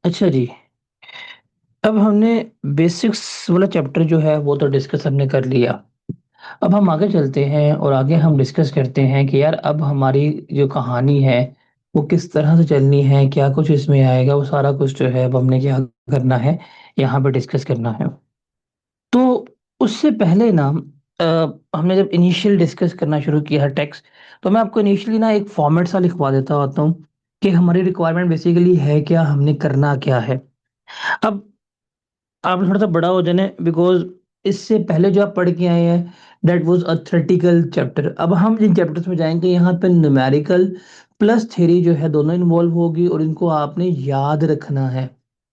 अच्छा जी। अब हमने बेसिक्स वाला चैप्टर जो है वो तो डिस्कस हमने कर लिया। अब हम आगे चलते हैं और आगे हम डिस्कस करते हैं कि यार अब हमारी जो कहानी है वो किस तरह से चलनी है, क्या कुछ इसमें आएगा, वो सारा कुछ जो है अब हमने क्या करना है, यहाँ पे डिस्कस करना है। तो उससे पहले ना अ, हमने जब इनिशियल डिस्कस करना शुरू किया है टेक्स्ट, तो मैं आपको इनिशियली ना एक फॉर्मेट सा लिखवा देता होता हूँ कि हमारी रिक्वायरमेंट बेसिकली है क्या, हमने करना क्या है। अब आप थोड़ा सा बड़ा हो जाने, बिकॉज इससे पहले जो आप पढ़ के आए हैं that was a theoretical chapter. अब हम जिन चैप्टर्स में जाएंगे यहाँ पे न्यूमेरिकल प्लस थ्योरी जो है दोनों इन्वॉल्व होगी, और इनको आपने याद रखना है।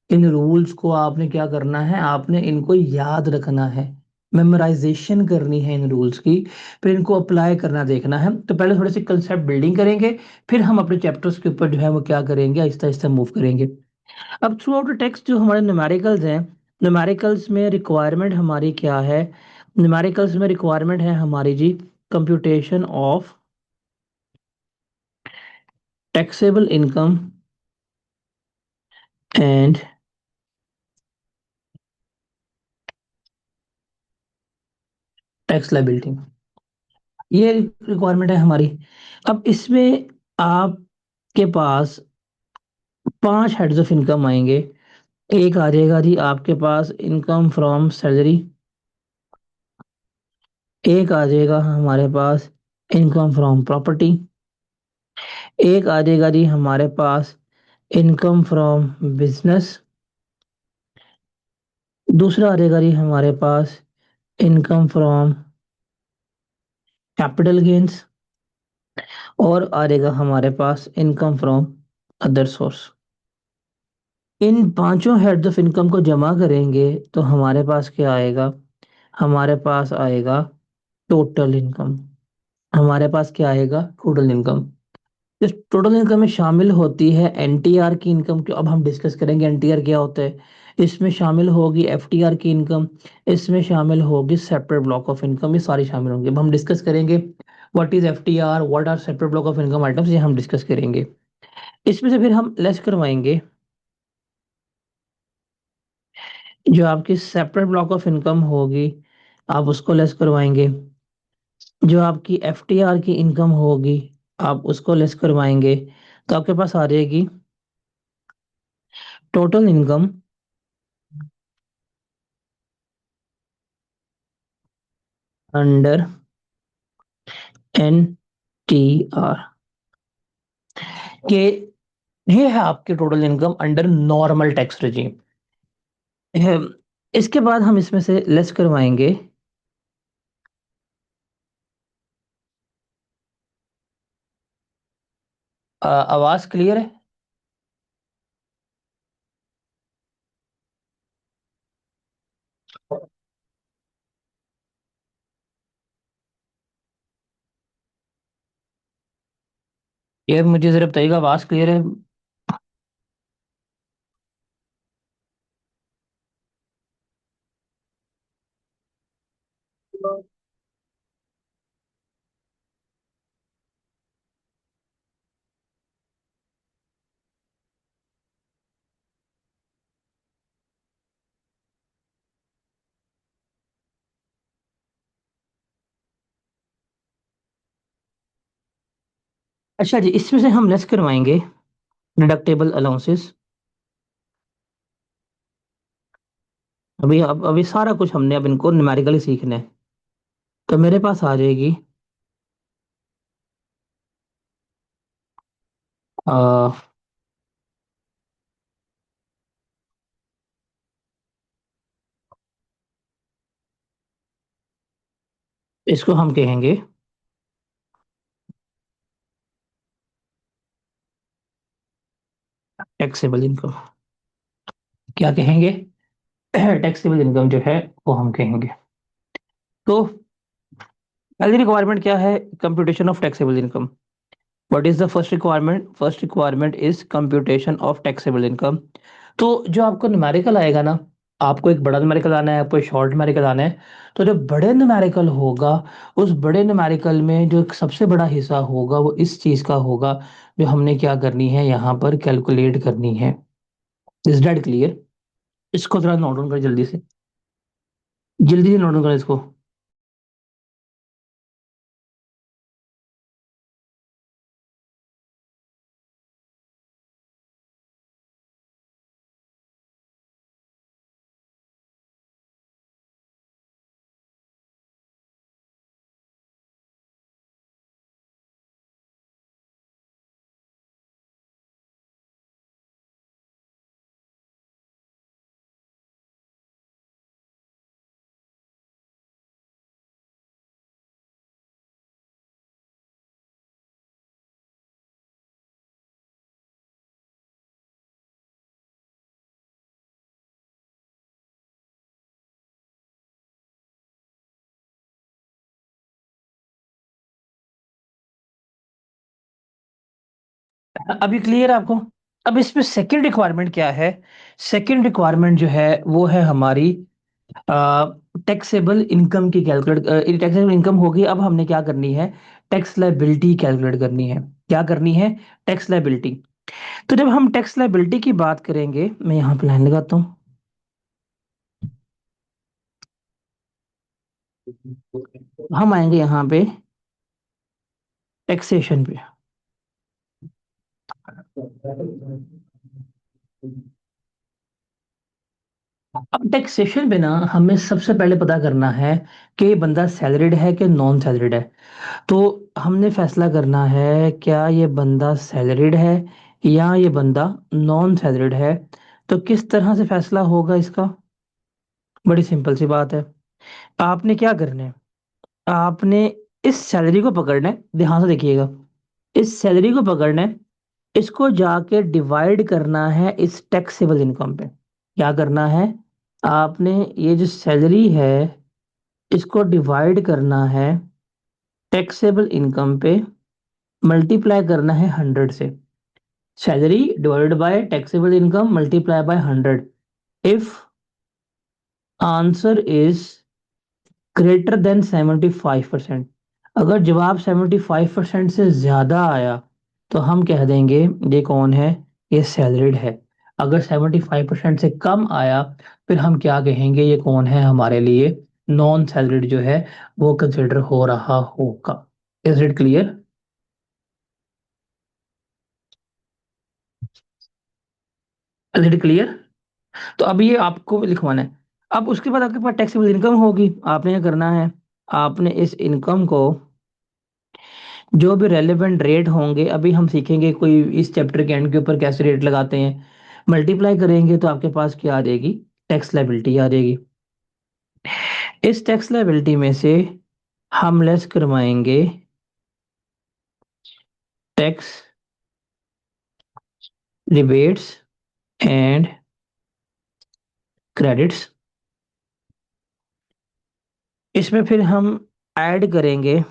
इन रूल्स को आपने क्या करना है, आपने इनको याद रखना है, मेमोराइजेशन करनी है इन रूल्स की, फिर इनको अप्लाई करना देखना है। तो पहले थोड़े से कंसेप्ट बिल्डिंग करेंगे, फिर हम अपने चैप्टर्स के ऊपर जो है वो क्या करेंगे, आहिस्ता आहिस्ता मूव करेंगे। अब थ्रू आउट द टेक्स्ट जो हमारे न्यूमेरिकल्स हैं, न्यूमेरिकल्स में रिक्वायरमेंट हमारी क्या है? न्यूमेरिकल्स में रिक्वायरमेंट है हमारी जी computation of taxable income and tax liability. ये रिक्वायरमेंट है हमारी। अब इसमें आपके पास 5 हेड्स ऑफ इनकम आएंगे। एक आ जाएगा जी आपके पास इनकम फ्रॉम सैलरी। एक आ जाएगा हमारे पास इनकम फ्रॉम प्रॉपर्टी। एक आ जाएगा जी हमारे पास इनकम फ्रॉम बिजनेस। दूसरा आ जाएगा जी हमारे पास इनकम फ्रॉम कैपिटल गेन्स। और आ जाएगा हमारे पास इनकम फ्रॉम अदर सोर्स। इन पांचों हेड्स ऑफ इनकम को जमा करेंगे तो हमारे पास क्या आएगा? हमारे पास आएगा टोटल इनकम। हमारे पास क्या आएगा? Total income. इस टोटल इनकम में शामिल होती है एनटीआर की इनकम, जो अब हम डिस्कस करेंगे एनटीआर क्या होता है। इसमें शामिल होगी एफटीआर की इनकम। इसमें शामिल होगी सेपरेट ब्लॉक ऑफ इनकम। ये सारी शामिल होंगे। अब हम डिस्कस करेंगे what is FTR, what are separate block of income items, ये हम डिस्कस करेंगे। इसमें से फिर हम लेस करवाएंगे जो आपकी सेपरेट ब्लॉक ऑफ इनकम होगी, आप उसको लेस करवाएंगे। जो आपकी एफटीआर की इनकम होगी आप उसको लेस करवाएंगे। तो आपके पास आ जाएगी total income under N T R के। ये है आपकी total income under normal tax regime. इसके बाद हम इसमें से लेस करवाएंगे। आवाज क्लियर है? ये मुझे जरा बताइएगा, आवाज क्लियर है? अच्छा जी, इसमें से हम लेस करवाएंगे डिडक्टेबल अलाउंसेस। अभी अब अभी सारा कुछ हमने अब इनको न्यूमेरिकली सीखना है। तो मेरे पास आ जाएगी आ, इसको हम कहेंगे टैक्सेबल इनकम। क्या कहेंगे? टैक्सेबल इनकम जो है वो हम कहेंगे। तो पहली रिक्वायरमेंट क्या है? Computation of taxable income. What is the first requirement? First requirement is computation of taxable income. तो जो आपको न्यूमेरिकल आएगा ना, आपको एक बड़ा न्यूमेरिकल आना है, आपको एक शॉर्ट न्यूमेरिकल आना है। तो जो बड़े न्यूमेरिकल होगा, उस बड़े न्यूमेरिकल में जो एक सबसे बड़ा हिस्सा होगा वो इस चीज का होगा, जो हमने क्या करनी है यहाँ पर कैलकुलेट करनी है। Is that clear? इसको जरा नोट डाउन कर जल्दी से, जल्दी से नोट डाउन करें इसको। अभी क्लियर आपको? अब इसमें सेकंड रिक्वायरमेंट क्या है? सेकंड रिक्वायरमेंट जो है वो है हमारी टैक्सेबल इनकम की कैलकुलेट। टैक्सेबल इनकम होगी, अब हमने क्या करनी है, टैक्स लायबिलिटी कैलकुलेट करनी है। क्या करनी है? Tax liability. तो जब हम टैक्स लायबिलिटी की बात करेंगे, मैं यहाँ पे लाइन लगाता हूँ। हम आएंगे यहाँ पे टैक्सेशन पे। अब टैक्सेशन पे ना हमें सबसे पहले पता करना है कि ये बंदा सैलरीड है कि नॉन सैलरीड है। तो हमने फैसला करना है क्या ये बंदा सैलरीड है या ये बंदा नॉन सैलरीड है। तो किस तरह से फैसला होगा इसका? बड़ी सिंपल सी बात है। आपने क्या करना है, आपने इस सैलरी को पकड़ना है, ध्यान से देखिएगा। इस सैलरी को पकड़ना है, इसको जाके डिवाइड करना है इस टैक्सेबल इनकम पे। क्या करना है? आपने ये जो सैलरी है इसको डिवाइड करना है टैक्सेबल इनकम पे, मल्टीप्लाई करना है 100 से। Salary divided by taxable income multiply by 100। If answer is greater than 75%, अगर जवाब 75% से ज्यादा आया तो हम कह देंगे ये कौन है, ये सैलरीड है। अगर 75% से कम आया फिर हम क्या कहेंगे, ये कौन है, हमारे लिए नॉन सैलरीड जो है वो कंसिडर हो रहा होगा। Is it clear? Is it clear? तो अब ये आपको लिखवाना है। अब उसके बाद आपके पास टैक्सेबल इनकम होगी। आपने क्या करना है, आपने इस इनकम को जो भी रेलेवेंट रेट होंगे, अभी हम सीखेंगे कोई इस चैप्टर के एंड के ऊपर कैसे रेट लगाते हैं, मल्टीप्लाई करेंगे तो आपके पास क्या आ जाएगी, टैक्स लायबिलिटी आ जाएगी। इस टैक्स लायबिलिटी में से हम लेस करवाएंगे टैक्स रिबेट्स एंड क्रेडिट्स। इसमें फिर हम ऐड करेंगे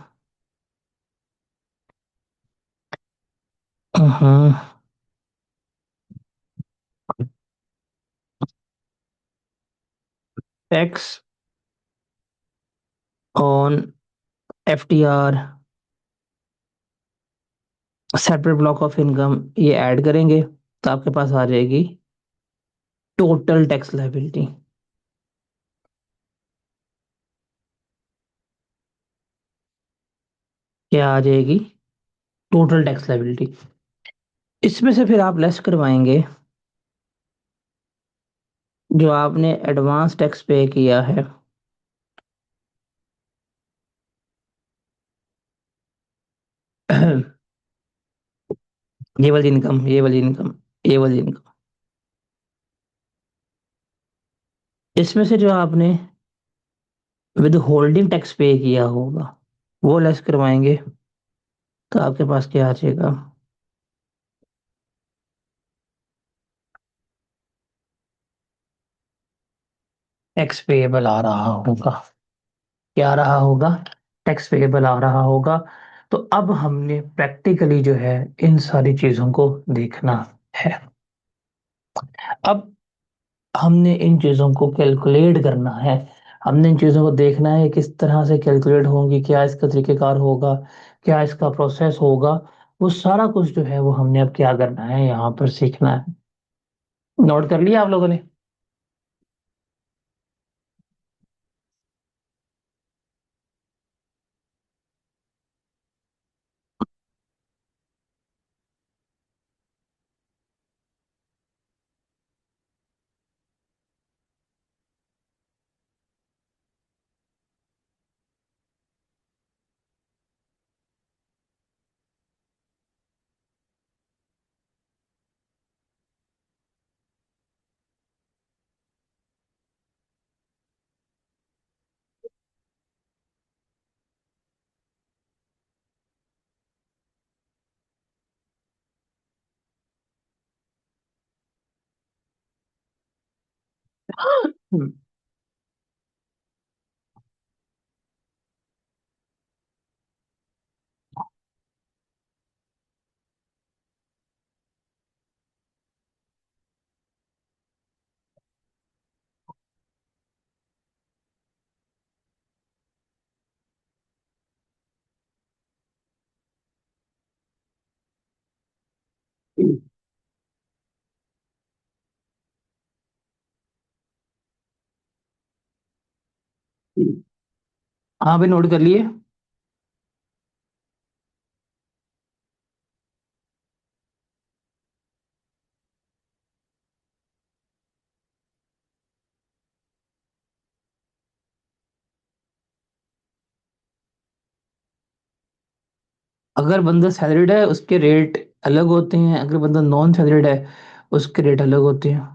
tax on FTR separate block of income, ये ऐड करेंगे तो आपके पास आ जाएगी टोटल टैक्स लायबिलिटी। क्या आ जाएगी? Total tax liability. इसमें से फिर आप लेस करवाएंगे जो आपने एडवांस टैक्स पे किया है। ये वाली इनकम, ये वाली इनकम, ये वाली इनकम। इसमें से जो आपने विद होल्डिंग टैक्स पे किया होगा वो लेस करवाएंगे तो आपके पास क्या आ जाएगा, टैक्स पेएबल आ रहा होगा। क्या आ रहा होगा? टैक्स पेएबल आ रहा होगा। तो अब हमने प्रैक्टिकली जो है इन सारी चीजों को देखना है। अब हमने इन चीज़ों को कैलकुलेट करना है। हमने इन चीज़ों को देखना है किस तरह से कैलकुलेट होंगी, क्या इसका तरीक़ेकार होगा, क्या इसका प्रोसेस होगा। वो सारा कुछ जो है वो हमने अब क्या करना है, यहाँ पर सीखना है। नोट कर लिया आप लोगों ने? हम्म, हाँ भाई, नोट कर लिए। अगर बंदा सैलरीड है उसके रेट अलग होते हैं, अगर बंदा नॉन सैलरीड है उसके रेट अलग होते हैं।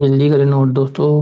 जल्दी करें नोट दोस्तों।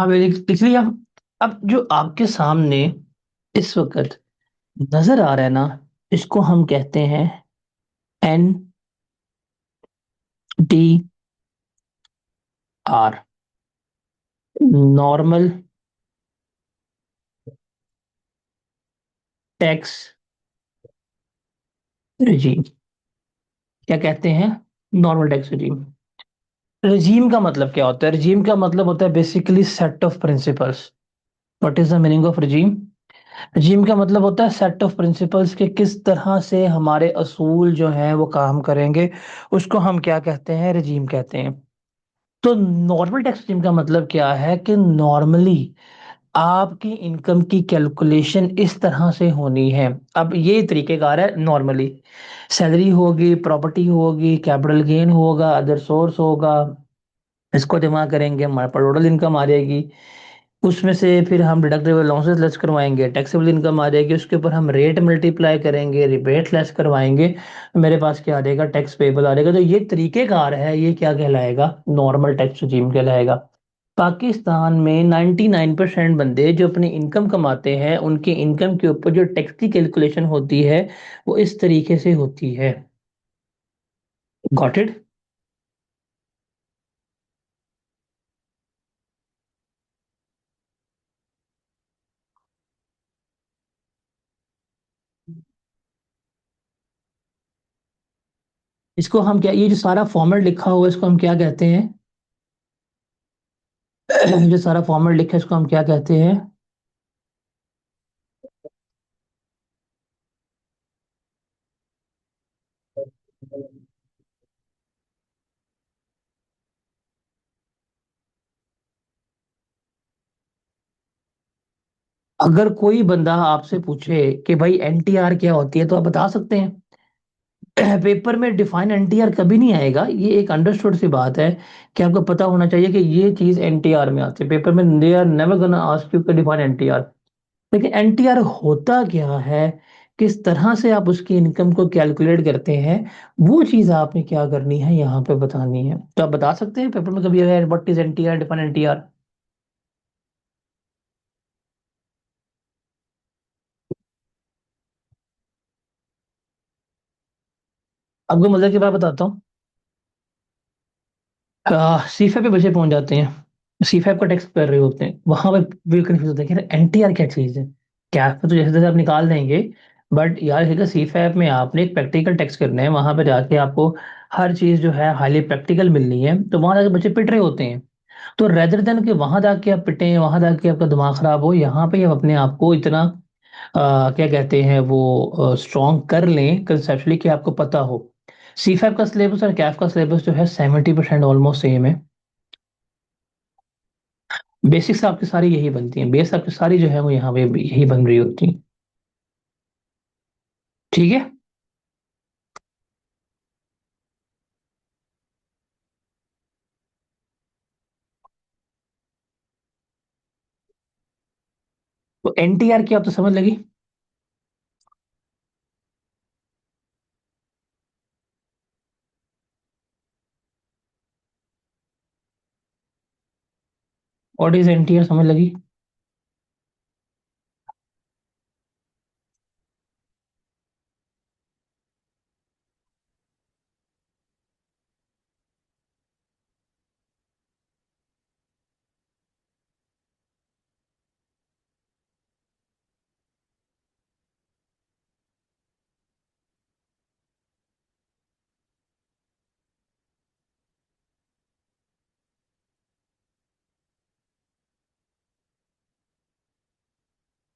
हाँ मैंने लिख लिया। अब जो आपके सामने इस वक्त नजर आ रहा है ना, इसको हम कहते हैं NTR, नॉर्मल टैक्स रिजीम। क्या कहते हैं? Normal tax regime. रिजीम का मतलब क्या होता है? रिजीम का मतलब होता है basically set of principles. What is the meaning of regime? Regime का मतलब होता है सेट ऑफ प्रिंसिपल्स के किस तरह से हमारे असूल जो हैं वो काम करेंगे, उसको हम क्या कहते हैं? रिजीम कहते हैं। तो नॉर्मल टैक्स रिजीम का मतलब क्या है कि नॉर्मली आपकी इनकम की कैलकुलेशन इस तरह से होनी है। अब ये तरीकेकार है नॉर्मली। सैलरी होगी, प्रॉपर्टी होगी, कैपिटल गेन होगा, अदर सोर्स होगा, इसको जमा करेंगे, हमारे पास टोटल इनकम आ जाएगी। उसमें से फिर हम डिडक्टेबल लॉसेस लेस करवाएंगे, टैक्सेबल इनकम आ जाएगी, उसके ऊपर हम रेट मल्टीप्लाई करेंगे, रिबेट लेस करवाएंगे, तो मेरे पास क्या आ जाएगा? टैक्स पेबल आ जाएगा। तो ये तरीकेकार है, ये क्या कहलाएगा? नॉर्मल टैक्स रिजीम कहलाएगा। पाकिस्तान में 99% बंदे जो अपनी इनकम कमाते हैं, उनकी इनकम के ऊपर जो टैक्स की कैलकुलेशन होती है वो इस तरीके से होती है। Got it? इसको हम क्या, ये जो सारा फॉर्मेट लिखा हुआ है इसको हम क्या कहते हैं? जो सारा फॉर्मेट लिखा है इसको हम क्या कहते हैं? अगर कोई बंदा आपसे पूछे कि भाई NTR क्या होती है, तो आप बता सकते हैं? पेपर में डिफाइन NTR कभी नहीं आएगा, ये एक अंडरस्टूड सी बात है कि आपको पता होना चाहिए कि ये चीज NTR में आती है। पेपर में they are never gonna ask you to define NTR। लेकिन NTR होता क्या है, किस तरह से आप उसकी इनकम को कैलकुलेट करते हैं, वो चीज आपने क्या करनी है यहाँ पे बतानी है। तो आप बता सकते हैं पेपर में कभी आया what is NTR, define NTR? आपको मजे की बात बताता हूँ। C5 पे बच्चे पहुंच जाते हैं, C5 का टेक्स्ट कर रहे होते हैं, वहां पे भी कंफ्यूज होते हैं कि NTR क्या चीज है। कैफ पे तो जैसे तैसे आप निकाल देंगे, बट यार है C5 में आपने एक प्रैक्टिकल टेक्स्ट करना है, वहां पे जाके आपको हर चीज जो है हाईली प्रैक्टिकल मिलनी है, तो वहां जाके बच्चे पिट रहे होते हैं। तो रेदर देन कि वहां जाके आप पिटे, वहां जाके आपका दिमाग खराब हो, यहाँ पे आप अपने आप को इतना क्या कहते हैं वो स्ट्रॉन्ग कर लें कंसेप्चुअली कि आपको पता हो। C5 का सिलेबस और कैफ का सिलेबस जो है 70% ऑलमोस्ट सेम है। बेसिक्स आपकी सारी यही बनती हैं, बेस आपकी सारी जो है वो यहाँ पे यही बन रही होती है। ठीक है। तो NTR की आप तो समझ लगी। व्हाट इज NTR समझ लगी।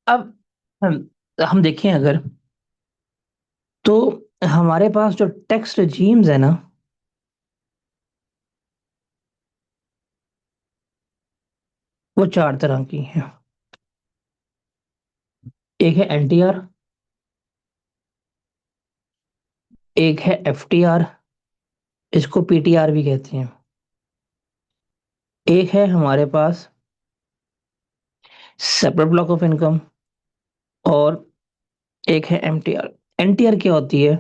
अब हम देखें अगर, तो हमारे पास जो टैक्स रेजीम्स है ना, वो चार तरह की हैं। एक है NTR, एक है FTR, इसको PTR भी कहते हैं, एक है हमारे पास सेपरेट ब्लॉक ऑफ इनकम, और एक है MTR। NTR क्या होती है?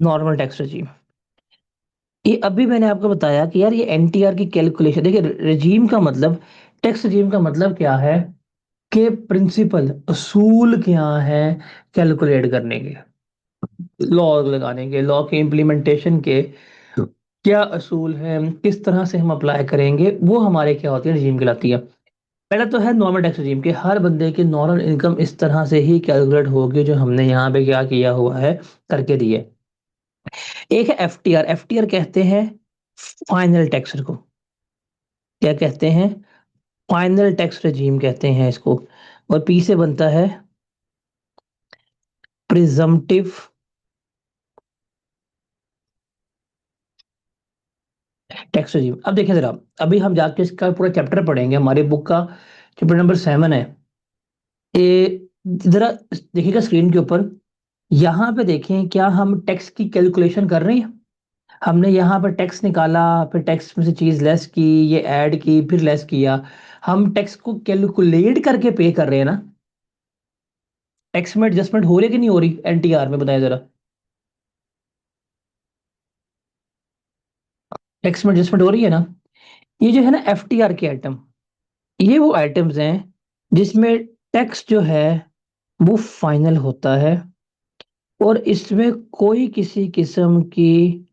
Normal tax रजीम। ये अभी मैंने आपको बताया कि यार ये एनटीआर की कैलकुलेशन देखिए, रजीम का मतलब, टैक्स रजीम का मतलब क्या है कि प्रिंसिपल असूल क्या है कैलकुलेट करने के, लॉ लगाने के, लॉ के इम्प्लीमेंटेशन के क्या असूल है, किस तरह से हम अप्लाई करेंगे, वो हमारे क्या होती है, रजीम कहलाती है। पहला तो है नॉर्मल टैक्स रजीम के हर बंदे की नॉर्मल इनकम इस तरह से ही कैलकुलेट होगी जो हमने यहाँ पे क्या किया हुआ है, करके दिए। एक है एफटीआर, एफटीआर कहते हैं फाइनल टैक्स को, क्या कहते हैं, फाइनल टैक्स रजीम कहते हैं इसको। और पी से बनता है प्रिजम्पटिव टैक्स रजीम। अब देखिए जरा, अभी हम जाके इसका पूरा चैप्टर पढ़ेंगे, हमारे बुक का चैप्टर नंबर 7 है ये। जरा देखिएगा स्क्रीन के ऊपर, यहाँ पे देखें क्या हम टैक्स की कैलकुलेशन कर रहे हैं। हमने यहाँ पर टैक्स निकाला, फिर टैक्स में से चीज लेस की, ये ऐड की, फिर लेस किया। हम टैक्स को कैलकुलेट करके पे कर रहे हैं ना। टैक्स में एडजस्टमेंट हो रही है कि नहीं हो रही एनटीआर में, बताया जरा। टैक्स में एडजस्टमेंट हो रही है ना। ये जो है ना एफटीआर के आइटम, ये वो आइटम्स हैं जिसमें टैक्स जो है वो फाइनल होता है, और इसमें कोई किसी किस्म की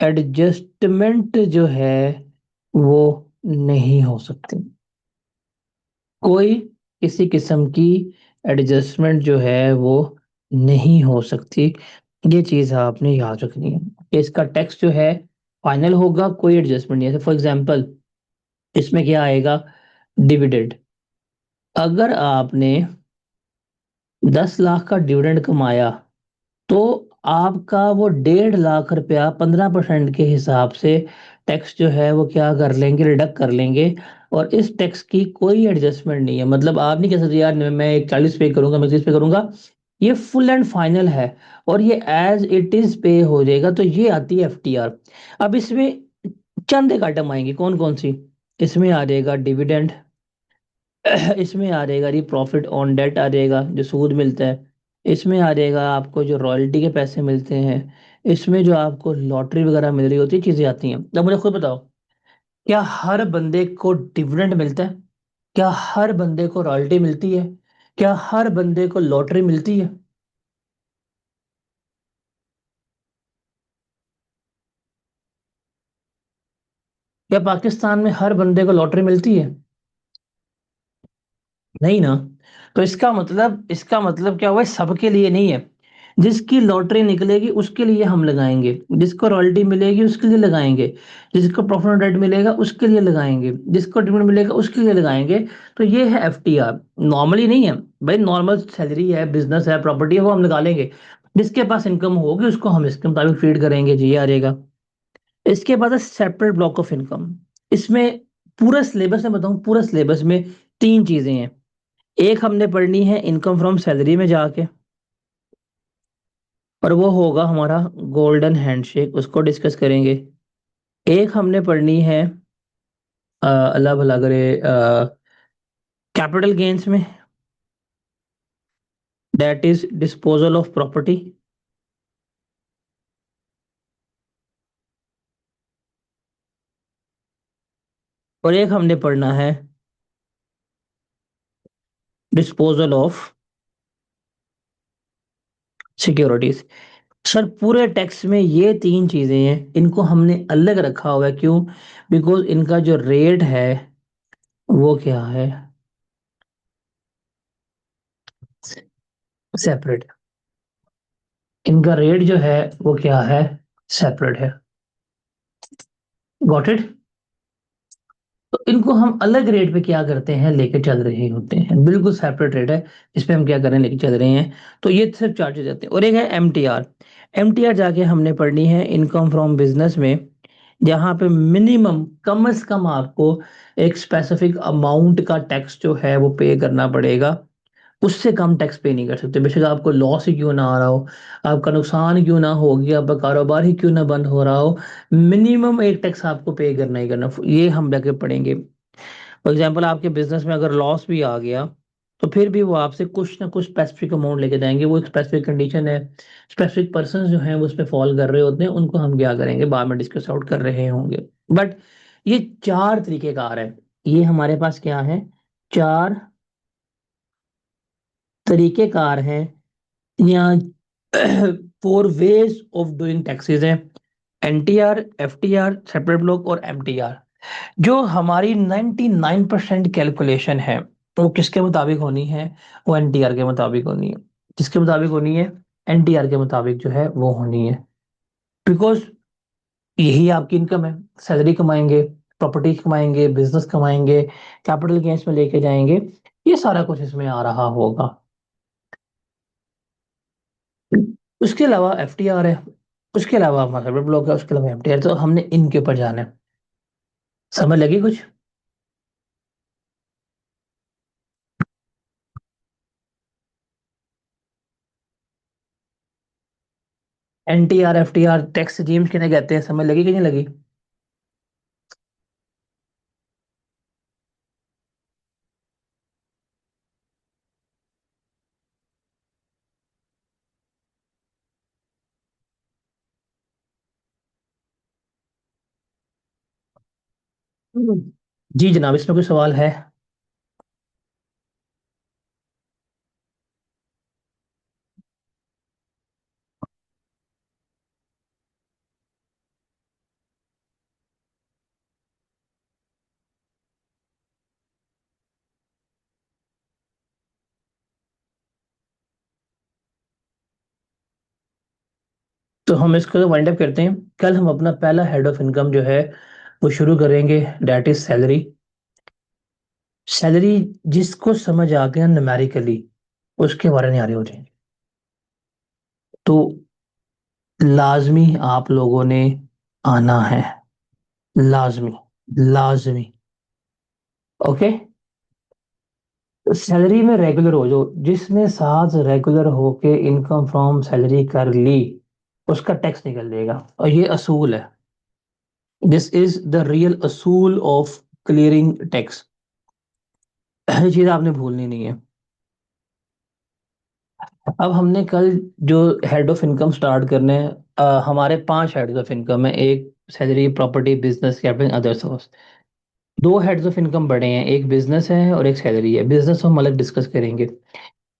एडजस्टमेंट जो है वो नहीं हो सकती। कोई किसी किस्म की एडजस्टमेंट जो है वो नहीं हो सकती। ये चीज आपने याद रखनी है कि इसका टैक्स जो है फाइनल होगा, कोई एडजस्टमेंट नहीं है। फॉर एग्जांपल इसमें क्या आएगा, डिविडेंड। अगर आपने 10 लाख का डिविडेंड कमाया तो आपका वो 1.5 लाख रुपया 15% के हिसाब से टैक्स जो है वो क्या कर लेंगे, रिडक्ट कर लेंगे। और इस टैक्स की कोई एडजस्टमेंट नहीं है, मतलब आप नहीं कह सकते यार मैं 40 पे करूंगा, मैं 30 पे करूंगा। ये फुल एंड फाइनल है, और ये एज इट इज पे हो जाएगा। तो ये आती है एफटीआर। अब इसमें चंद एक आइटम आएंगे, कौन कौन सी, इसमें आ जाएगा डिविडेंड, इसमें आ जाएगा ये प्रॉफिट ऑन डेट आ जाएगा जो सूद मिलता है, इसमें आ जाएगा आपको जो रॉयल्टी के पैसे मिलते हैं, इसमें जो आपको लॉटरी वगैरह मिल रही होती है, चीजें आती हैं। अब मुझे खुद बताओ, क्या हर बंदे को डिविडेंड मिलता है? क्या हर बंदे को रॉयल्टी मिलती है? क्या हर बंदे को लॉटरी मिलती है? क्या पाकिस्तान में हर बंदे को लॉटरी मिलती है? नहीं ना। तो इसका मतलब क्या हुआ, सबके लिए नहीं है। जिसकी लॉटरी निकलेगी उसके लिए हम लगाएंगे, जिसको रॉयल्टी मिलेगी उसके लिए लगाएंगे, जिसको प्रॉफिट ऑन डेट मिलेगा उसके लिए लगाएंगे, जिसको डिविडेंड मिलेगा उसके लिए लगाएंगे। तो ये है एफटीआर। नॉर्मली नहीं है भाई, नॉर्मल सैलरी है, बिजनेस है, प्रॉपर्टी है, वो हम लगा लेंगे। जिसके पास इनकम होगी उसको हम इसके मुताबिक फीड करेंगे जी, ये आ जाएगा। इसके बाद है सेपरेट ब्लॉक ऑफ इनकम। इसमें पूरा सिलेबस में बताऊं, पूरा सिलेबस में 3 चीजें हैं। एक हमने पढ़नी है इनकम फ्रॉम सैलरी में जाके, और वो होगा हमारा गोल्डन हैंडशेक, उसको डिस्कस करेंगे। एक हमने पढ़नी है अल्लाह भला करे कैपिटल गेन्स में, that is disposal of property. और एक हमने पढ़ना है डिस्पोजल ऑफ सिक्योरिटीज। सर पूरे टैक्स में ये 3 चीजें हैं, इनको हमने अलग रखा हुआ है, क्यों? बिकॉज इनका जो रेट है वो क्या है, सेपरेट। इनका रेट जो है वो क्या है, सेपरेट है। Got it. तो इनको हम अलग रेट पे क्या करते हैं, लेके चल रहे होते हैं, बिल्कुल सेपरेट रेट है, इस पे हम क्या कर रहे हैं, लेके चल रहे हैं। तो ये सिर्फ चार्जेस आते हैं। और एक है एमटीआर। एमटीआर जाके हमने पढ़नी है इनकम फ्रॉम बिजनेस में, जहाँ पे मिनिमम कम से कम आपको एक स्पेसिफिक अमाउंट का टैक्स जो है वो पे करना पड़ेगा। उससे कम टैक्स पे नहीं कर सकते, बेशक आपको लॉस ही क्यों ना आ रहा हो, आपका नुकसान क्यों ना हो गया, आपका कारोबार ही क्यों ना बंद हो रहा हो, मिनिमम एक टैक्स आपको पे करना ही करना। ये हम जाके पढ़ेंगे। फॉर एग्जाम्पल आपके बिजनेस में अगर लॉस भी आ गया, तो फिर भी वो आपसे कुछ ना कुछ स्पेसिफिक अमाउंट लेके जाएंगे, वो एक स्पेसिफिक कंडीशन है, स्पेसिफिक पर्सन जो हैं वो उस पे फॉल कर रहे होते हैं, उनको हम क्या करेंगे बाद में डिस्कस आउट कर रहे होंगे। बट ये चार तरीकेकार है, ये हमारे पास क्या है, चार तरीकेकार हैं, या four ways of doing taxes हैं। एनटीआर, एफटीआर, सेपरेट ब्लॉक और एमटीआर। जो हमारी 99% कैलकुलेशन है वो किसके मुताबिक होनी है, वो एनटीआर के मुताबिक होनी है। किसके मुताबिक होनी है, एनटीआर के मुताबिक जो है वो होनी है। बिकॉज यही आपकी इनकम है, सैलरी कमाएंगे, प्रॉपर्टी कमाएंगे, बिजनेस कमाएंगे, कैपिटल गेन्स में लेके जाएंगे, ये सारा कुछ इसमें आ रहा होगा। उसके अलावा एफटीआर है, उसके अलावा हमारा सेपरेट ब्लॉक है, उसके अलावा एमटीआर, तो हमने इनके ऊपर जाना है। समझ लगी कुछ? एनटीआर एफटीआर टैक्स रिजीम्स किन्हें कहते हैं, समझ लगी कि नहीं लगी? जी जनाब, इसमें कोई सवाल है? तो हम इसको वाइंड अप करते हैं। कल हम अपना पहला हेड ऑफ इनकम जो है वो शुरू करेंगे, डेट इज सैलरी। सैलरी जिसको समझ आ गया न्यूमेरिकली उसके बारे में आ रहे हो जाएंगे। तो लाजमी आप लोगों ने आना है, लाजमी, लाजमी। ओके, सैलरी में रेगुलर हो जो, जिसने साथ रेगुलर होके इनकम फ्रॉम सैलरी कर ली उसका टैक्स निकल जाएगा, और ये असूल है। दिस इज द रियल असूल ऑफ क्लियरिंग टैक्स। ये चीज आपने भूलनी नहीं है। अब हमने कल जो हेड ऑफ इनकम स्टार्ट करने हैं, हमारे 5 हेड्स ऑफ इनकम है, एक salary, property, business, capital, other source. दो हेड्स ऑफ इनकम बड़े हैं, एक बिजनेस है और एक सैलरी है। बिजनेस हम अलग डिस्कस करेंगे।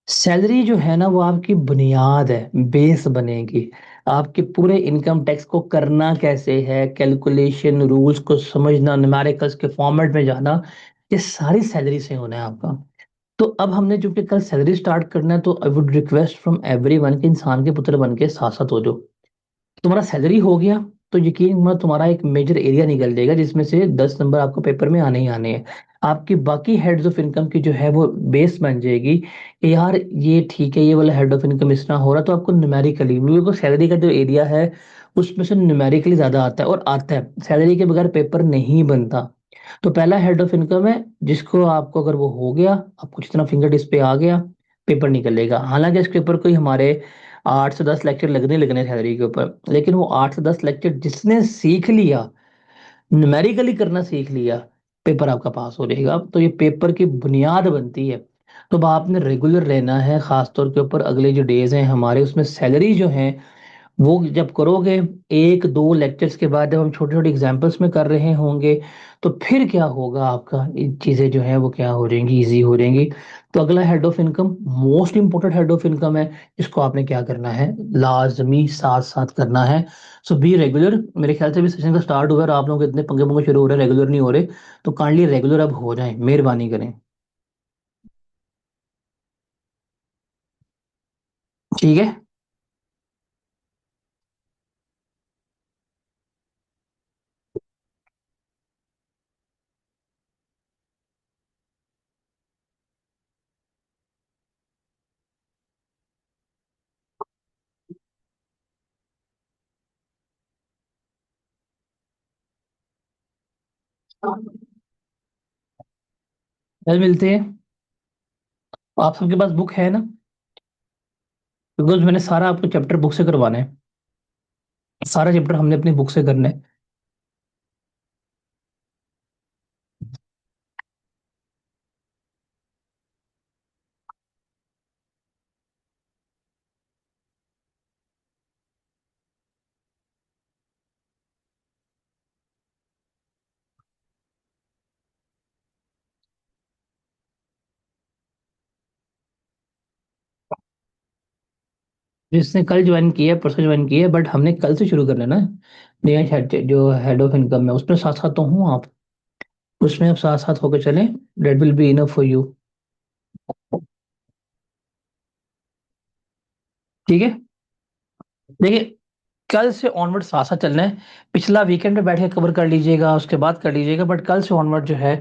सैलरी जो है ना वो आपकी बुनियाद है, बेस बनेगी। आपके पूरे इनकम टैक्स को करना कैसे है, कैलकुलेशन रूल्स को समझना, न्यूमेरिकल्स के फॉर्मेट में जाना, ये सारी सैलरी से होना है आपका। तो अब हमने चूंकि कल सैलरी स्टार्ट करना है, तो I would request from everyone कि इंसान के पुत्र बन के साथ साथ हो जाओ। तुम्हारा सैलरी हो गया तो यकीन मानो तुम्हारा एक मेजर एरिया निकल जाएगा जिसमें से 10 नंबर आपको पेपर में आने ही आने हैं। आपकी बाकी हेड्स ऑफ इनकम की जो है वो बेस बन जाएगी कि यार ये ठीक है, ये वाला हेड ऑफ इनकम इतना हो रहा, तो आपको न्यूमेरिकली, क्योंकि सैलरी का जो एरिया है उसमें से न्यूमेरिकली ज्यादा आता है, और आता है, सैलरी के बगैर पेपर नहीं बनता। तो पहला हेड ऑफ इनकम है जिसको आपको, अगर वो हो गया, आपको जितना फिंगर टिप्स पे आ गया, पेपर निकलेगा। हालांकि इसके ऊपर कोई हमारे 8 से 10 लेक्चर लगने सैलरी के ऊपर, लेकिन वो 8 से 10 लेक्चर जिसने सीख लिया, न्यूमेरिकली करना सीख लिया, पेपर आपका पास हो जाएगा। तो ये पेपर की बुनियाद बनती है। तो अब आपने रेगुलर रहना है, खासतौर के ऊपर अगले जो डेज हैं हमारे, उसमें सैलरी जो है वो जब करोगे, 1-2 लेक्चर्स के बाद जब हम छोटे छोटे एग्जाम्पल्स में कर रहे होंगे, तो फिर क्या होगा, आपका ये चीजें जो है वो क्या हो जाएंगी, इजी हो जाएंगी। तो अगला head of income most important head of income है, इसको आपने क्या करना है, लाजमी साथ साथ करना है। सो बी रेगुलर। मेरे ख्याल से भी सेशन का स्टार्ट हुआ है और आप लोगों के इतने पंगे पंगे शुरू हो रहे हैं, रेगुलर नहीं हो रहे, तो काइंडली रेगुलर अब हो जाए, मेहरबानी करें। ठीक है, कल मिलते हैं। आप सबके पास बुक है ना? बिकॉज मैंने सारा आपको चैप्टर बुक से करवाना है, सारा चैप्टर हमने अपनी बुक से करना है। जिसने कल ज्वाइन किया है, परसों ज्वाइन किया है, बट हमने कल से शुरू करना है ना। नया हेड जो हेड ऑफ इनकम है उसमें साथ साथ तो हूँ आप, उसमें आप साथ साथ होकर चलें। That will be enough for you. ठीक है। देखिए, कल से ऑनवर्ड साथ साथ चलना है। पिछला वीकेंड पे बैठ के कवर कर लीजिएगा, उसके बाद कर लीजिएगा, बट कल से ऑनवर्ड जो है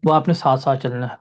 वो आपने साथ साथ चलना है।